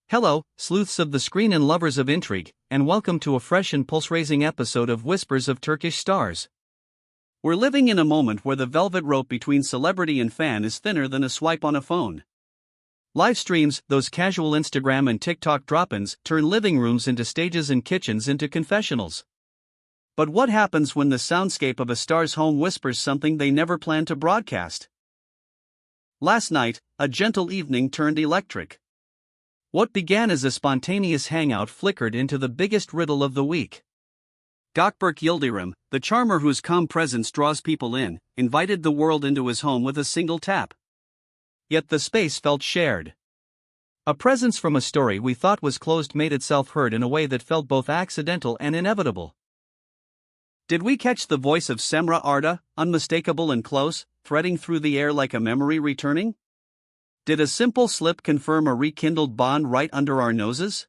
Hello, sleuths of the screen and lovers of intrigue, and welcome to a fresh and pulse-raising episode of Whispers of Turkish Stars. We're living in a moment where the velvet rope between celebrity and fan is thinner than a swipe on a phone. Live streams, those casual Instagram and TikTok drop-ins, turn living rooms into stages and kitchens into confessionals. But what happens when the soundscape of a star's home whispers something they never planned to broadcast? Last night, a gentle evening turned electric. What began as a spontaneous hangout flickered into the biggest riddle of the week. Gökberk Yıldırım, the charmer whose calm presence draws people in, invited the world into his home with a single tap. Yet the space felt shared. A presence from a story we thought was closed made itself heard in a way that felt both accidental and inevitable. Did we catch the voice of Cemre Arda, unmistakable and close, threading through the air like a memory returning? Did a simple slip confirm a rekindled bond right under our noses?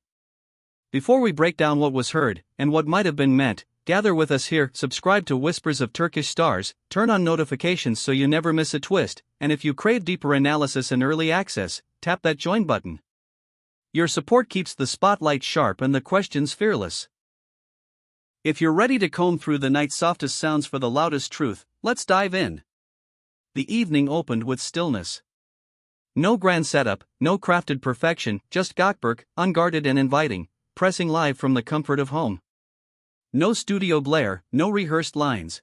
Before we break down what was heard, and what might have been meant, gather with us here, subscribe to Whispers of Turkish Stars, turn on notifications so you never miss a twist, and if you crave deeper analysis and early access, tap that join button. Your support keeps the spotlight sharp and the questions fearless. If you're ready to comb through the night's softest sounds for the loudest truth, let's dive in. The evening opened with stillness. No grand setup, no crafted perfection, just Gawkberg, unguarded and inviting, pressing live from the comfort of home. No studio glare, no rehearsed lines.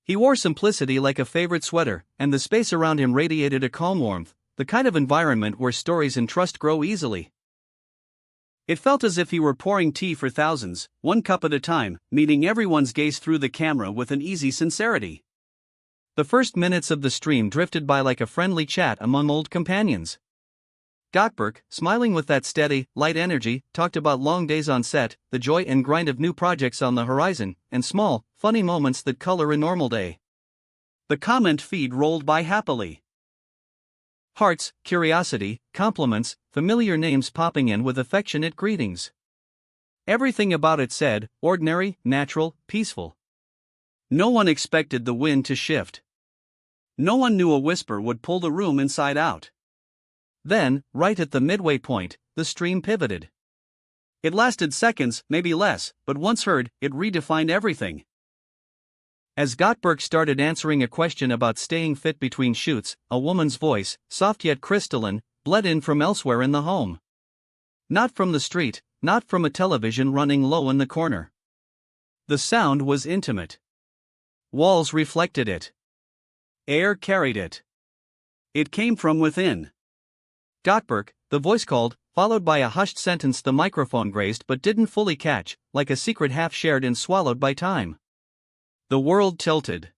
He wore simplicity like a favorite sweater, and the space around him radiated a calm warmth, the kind of environment where stories and trust grow easily. It felt as if he were pouring tea for thousands, one cup at a time, meeting everyone's gaze through the camera with an easy sincerity. The first minutes of the stream drifted by like a friendly chat among old companions. Gawkberg, smiling with that steady, light energy, talked about long days on set, the joy and grind of new projects on the horizon, and small, funny moments that color a normal day. The comment feed rolled by happily. Hearts, curiosity, compliments, familiar names popping in with affectionate greetings. Everything about it said, ordinary, natural, peaceful. No one expected the wind to shift. No one knew a whisper would pull the room inside out. Then, right at the midway point, the stream pivoted. It lasted seconds, maybe less, but once heard, it redefined everything. As Gawkberg started answering a question about staying fit between shoots, a woman's voice, soft yet crystalline, bled in from elsewhere in the home. Not from the street, not from a television running low in the corner. The sound was intimate. Walls reflected it. Air carried it. It came from within. Gawkberg, the voice called, followed by a hushed sentence the microphone grazed but didn't fully catch, like a secret half-shared and swallowed by time. The world tilted.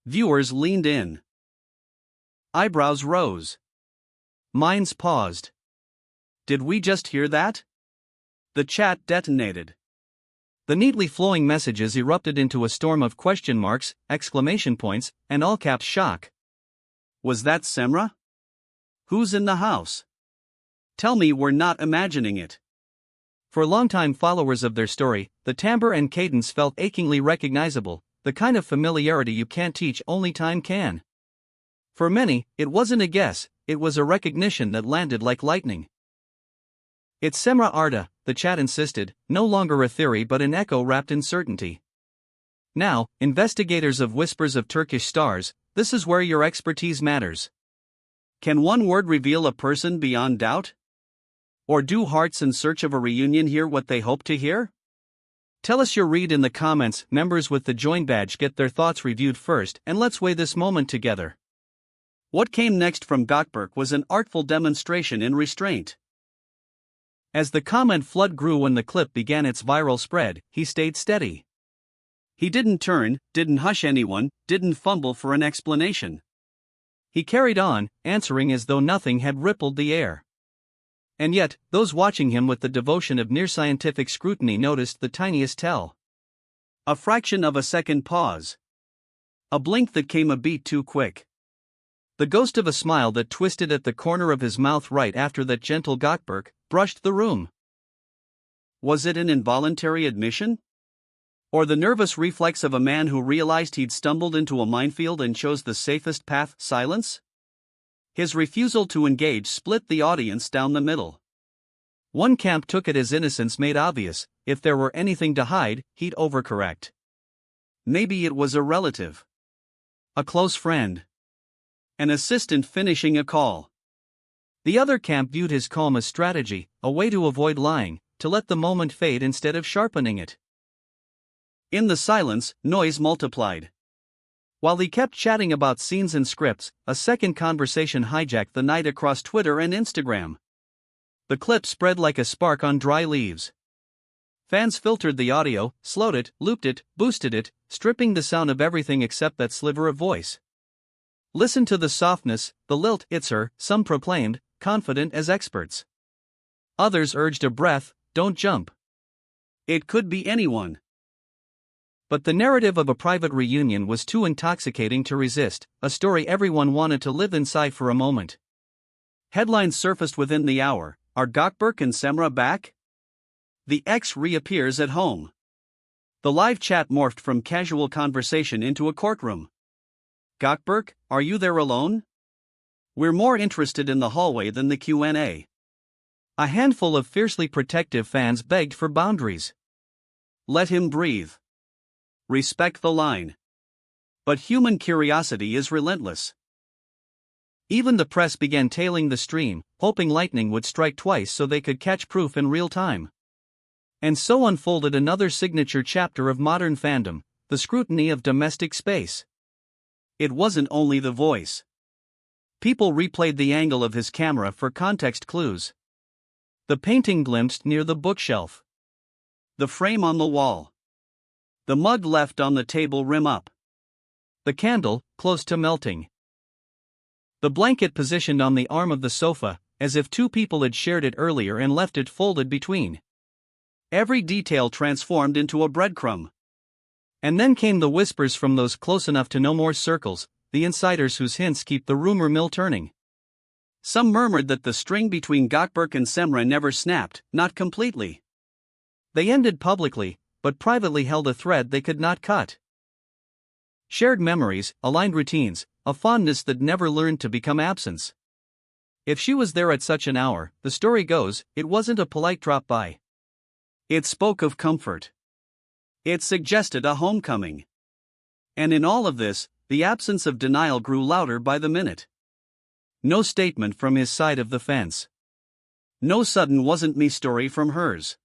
Viewers leaned in. Eyebrows rose. Minds paused. Did we just hear that? The chat detonated. The neatly flowing messages erupted into a storm of question marks, exclamation points, and all-caps shock. Was that Cemre? Who's in the house? Tell me we're not imagining it. For longtime followers of their story, the timbre and cadence felt achingly recognizable, the kind of familiarity you can't teach, only time can. For many, it wasn't a guess, it was a recognition that landed like lightning. It's Cemre Arda, the chat insisted, no longer a theory but an echo wrapped in certainty. Now, investigators of Whispers of Turkish Stars, this is where your expertise matters. Can one word reveal a person beyond doubt? Or do hearts in search of a reunion hear what they hope to hear? Tell us your read in the comments. Members with the join badge get their thoughts reviewed first, and let's weigh this moment together. What came next from Gawkberg was an artful demonstration in restraint. As the comment flood grew when the clip began its viral spread, he stayed steady. He didn't turn, didn't hush anyone, didn't fumble for an explanation. He carried on, answering as though nothing had rippled the air. And yet, those watching him with the devotion of near-scientific scrutiny noticed the tiniest tell. A fraction of a second pause. A blink that came a beat too quick. The ghost of a smile that twisted at the corner of his mouth right after that gentle Gawkberg brushed the room. Was it an involuntary admission? Or the nervous reflex of a man who realized he'd stumbled into a minefield and chose the safest path, silence? His refusal to engage split the audience down the middle. One camp took it as innocence made obvious. If there were anything to hide, he'd overcorrect. Maybe it was a relative, a close friend, an assistant finishing a call. The other camp viewed his calm as strategy, a way to avoid lying, to let the moment fade instead of sharpening it. In the silence, noise multiplied. While he kept chatting about scenes and scripts, a second conversation hijacked the night across Twitter and Instagram. The clip spread like a spark on dry leaves. Fans filtered the audio, slowed it, looped it, boosted it, stripping the sound of everything except that sliver of voice. Listen to the softness, the lilt, it's her, some proclaimed, confident as experts. Others urged a breath, don't jump. It could be anyone. But the narrative of a private reunion was too intoxicating to resist, a story everyone wanted to live inside for a moment. Headlines surfaced within the hour. Are Gökberk and Cemre back? The ex reappears at home. The live chat morphed from casual conversation into a courtroom. Gökberk, are you there alone? We're more interested in the hallway than the Q&A. A handful of fiercely protective fans begged for boundaries. Let him breathe. Respect the line. But human curiosity is relentless. Even the press began tailing the stream, hoping lightning would strike twice so they could catch proof in real time. And so unfolded another signature chapter of modern fandom, the scrutiny of domestic space. It wasn't only the voice. People replayed the angle of his camera for context clues. The painting glimpsed near the bookshelf. The frame on the wall. The mug left on the table rim up. The candle, close to melting. The blanket positioned on the arm of the sofa, as if two people had shared it earlier and left it folded between. Every detail transformed into a breadcrumb. And then came the whispers from those close enough to know more circles, the insiders whose hints keep the rumor mill turning. Some murmured that the string between Gawkberg and Cemre never snapped, not completely. They ended publicly, but privately held a thread they could not cut. Shared memories, aligned routines, a fondness that never learned to become absence. If she was there at such an hour, the story goes, it wasn't a polite drop-by. It spoke of comfort. It suggested a homecoming. And in all of this, the absence of denial grew louder by the minute. No statement from his side of the fence. No sudden wasn't me story from hers.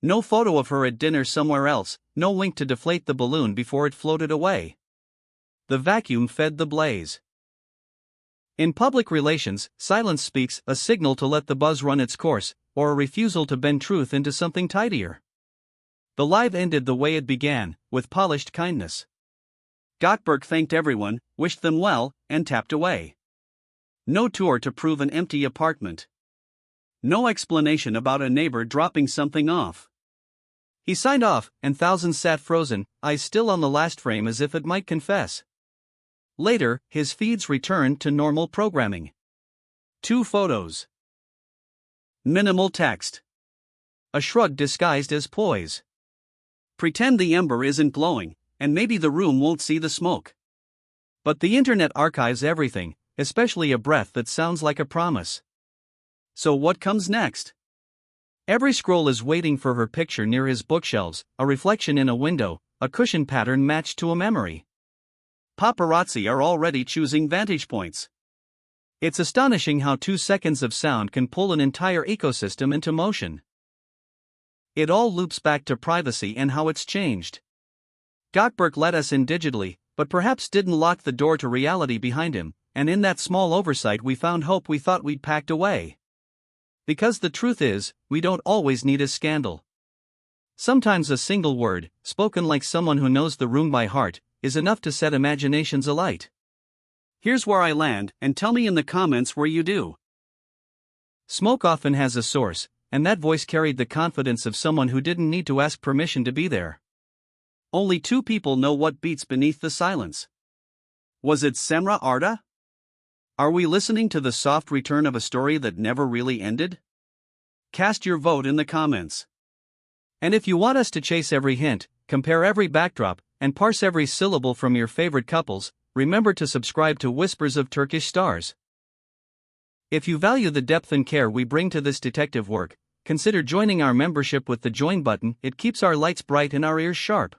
No photo of her at dinner somewhere else, no link to deflate the balloon before it floated away. The vacuum fed the blaze. In public relations, silence speaks, a signal to let the buzz run its course, or a refusal to bend truth into something tidier. The live ended the way it began, with polished kindness. Gawkberg thanked everyone, wished them well, and tapped away. No tour to prove an empty apartment. No explanation about a neighbor dropping something off. He signed off, and thousands sat frozen, eyes still on the last frame as if it might confess. Later, his feeds returned to normal programming. 2 photos. Minimal text. A shrug disguised as poise. Pretend the ember isn't glowing, and maybe the room won't see the smoke. But the internet archives everything, especially a breath that sounds like a promise. So what comes next? Every scroll is waiting for her picture near his bookshelves, a reflection in a window, a cushion pattern matched to a memory. Paparazzi are already choosing vantage points. It's astonishing how 2 seconds of sound can pull an entire ecosystem into motion. It all loops back to privacy and how it's changed. Gawkberg let us in digitally, but perhaps didn't lock the door to reality behind him, and in that small oversight we found hope we thought we'd packed away. Because the truth is, we don't always need a scandal. Sometimes a single word, spoken like someone who knows the room by heart, is enough to set imaginations alight. Here's where I land, and tell me in the comments where you do. Smoke often has a source, and that voice carried the confidence of someone who didn't need to ask permission to be there. Only 2 people know what beats beneath the silence. Was it Cemre Arda? Are we listening to the soft return of a story that never really ended? Cast your vote in the comments. And if you want us to chase every hint, compare every backdrop, and parse every syllable from your favorite couples, remember to subscribe to Whispers of Turkish Stars. If you value the depth and care we bring to this detective work, consider joining our membership with the join button. It keeps our lights bright and our ears sharp.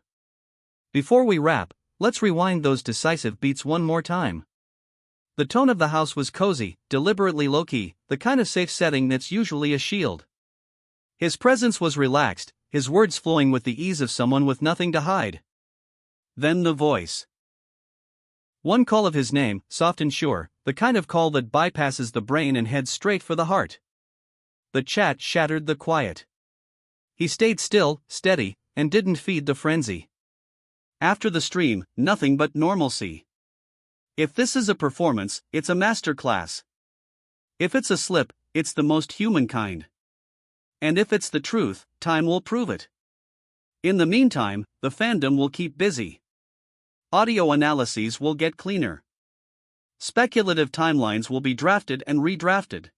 Before we wrap, let's rewind those decisive beats one more time. The tone of the house was cozy, deliberately low-key, the kind of safe setting that's usually a shield. His presence was relaxed, his words flowing with the ease of someone with nothing to hide. Then the voice. One call of his name, soft and sure, the kind of call that bypasses the brain and heads straight for the heart. The chat shattered the quiet. He stayed still, steady, and didn't feed the frenzy. After the stream, nothing but normalcy. If this is a performance, it's a masterclass. If it's a slip, it's the most human kind. And if it's the truth, time will prove it. In the meantime, the fandom will keep busy. Audio analyses will get cleaner. Speculative timelines will be drafted and redrafted.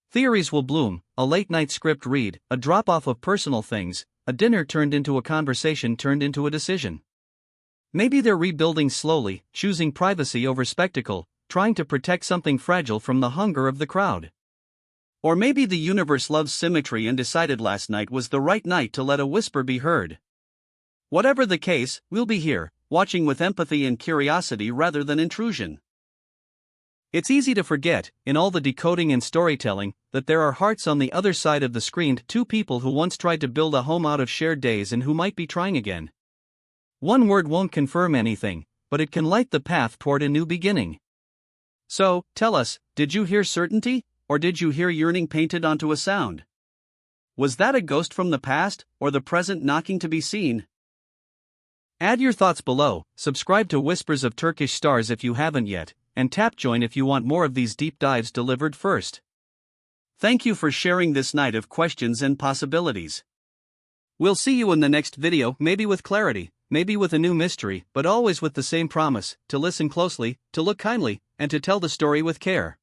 Theories will bloom, a late-night script read, a drop-off of personal things, a dinner turned into a conversation turned into a decision. Maybe they're rebuilding slowly, choosing privacy over spectacle, trying to protect something fragile from the hunger of the crowd. Or maybe the universe loves symmetry and decided last night was the right night to let a whisper be heard. Whatever the case, we'll be here, watching with empathy and curiosity rather than intrusion. It's easy to forget, in all the decoding and storytelling, that there are hearts on the other side of the screen, two people who once tried to build a home out of shared days and who might be trying again. One word won't confirm anything, but it can light the path toward a new beginning. So, tell us, did you hear certainty, or did you hear yearning painted onto a sound? Was that a ghost from the past, or the present knocking to be seen? Add your thoughts below, subscribe to Whispers of Turkish Stars if you haven't yet, and tap join if you want more of these deep dives delivered first. Thank you for sharing this night of questions and possibilities. We'll see you in the next video, maybe with clarity, maybe with a new mystery, but always with the same promise, to listen closely, to look kindly, and to tell the story with care.